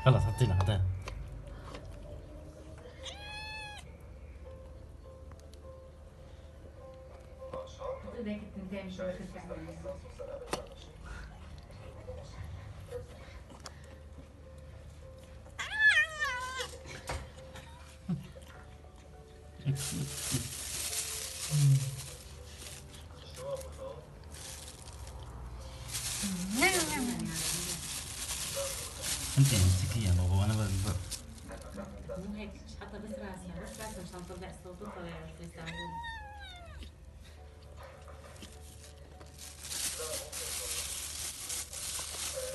خلاص حطينا. ايديك التنتين مش واخد فعلا. انت امسكي يا بابا وانا مو هيك مش حاطه بس راسها مش هنطلع الصوت وطلع في الساعه.